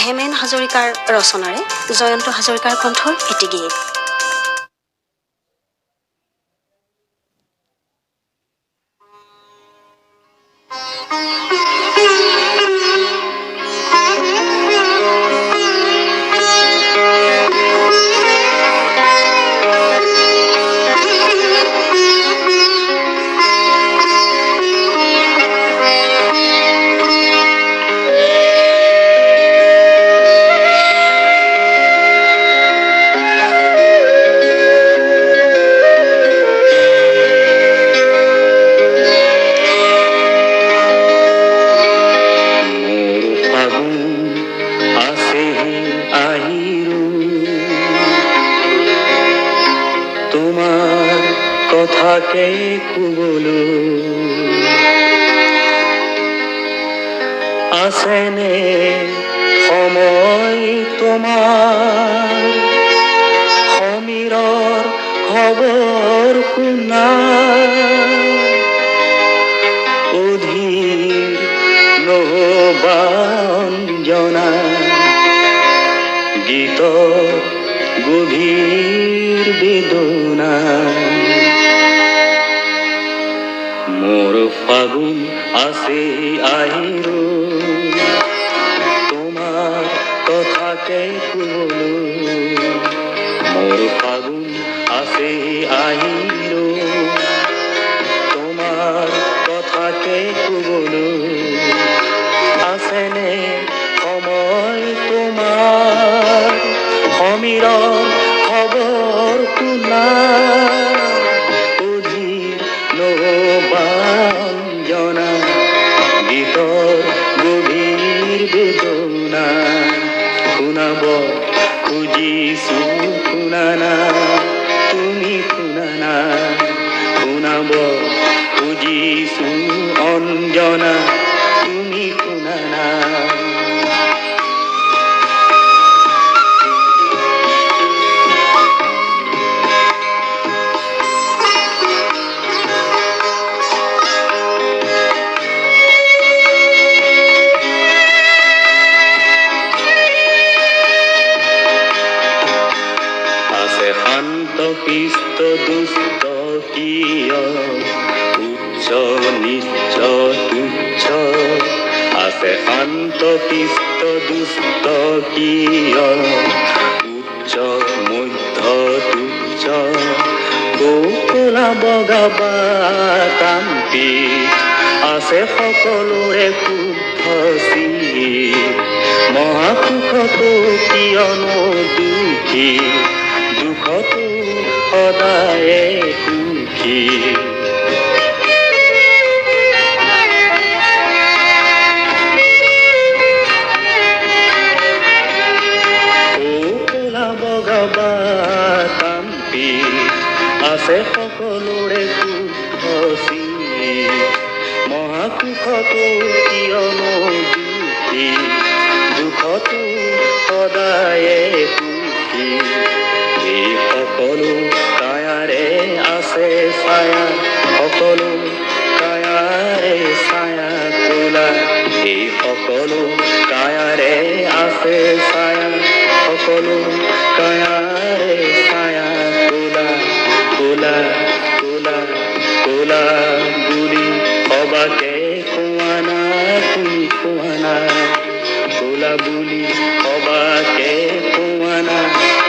হেমেন হাজৰিকাৰ ৰচনাৰে জয়ন্ত হাজৰিকাৰ কণ্ঠৰ এটি গীত। কথাকে কুবলো আছেনে সময় তোমাৰ সমীৰৰ খবৰ শুনা অধীৰ নবাঞ্জনা গীতৰ গভীৰ বেদনা মোৰ ফাগুন আসে আহিৰো তোমাৰ কথাকে কুবলো মোৰ ফাগুন আসে আহিৰো তোমাৰ কথাকে কুবলো আসেনে সময় তোমাৰ সমীৰৰ খবৰ শুনা নবাঞ্জনা গীতৰ গভীৰ বেদনা শুনাব খুজিছো শুনা না তুমি শুনা না শুনাব খুজিছো অঞ্জনা তুমি শুনা না শান্ত পিষ্ট দুষ্ট কিয় উচ্চ নিচ্চ তুচ্ছ আছে শান্ত পিষ্ট দুষ্ট কিয় উচ্চ মধ্য তুচ্ছ কৌশলা বগা বা কান্তি আছে সকলোৰে শুদ্ধ মহাসুখতো কিয়নো দুখী দুখতো সদায়ে সুখী কৌশলা বগা কান্তি আছে সকলোৰে শুদ্ধ মহাসুখতো কিয়নো দুখী দুখতো সদায়ে সুখী এই সকলো কায়াৰে আছে ছায়া সকলো কায়াৰে ছায়া কোলা এই সকলো কায়াৰে আছে ছায়া সকলো কায়াৰে ছায়া কোলা কোলা কোলা কোলা বুলি সবাকে কোৱা না তুমি কোৱা না কোলা বুলি সবাকে কোৱা না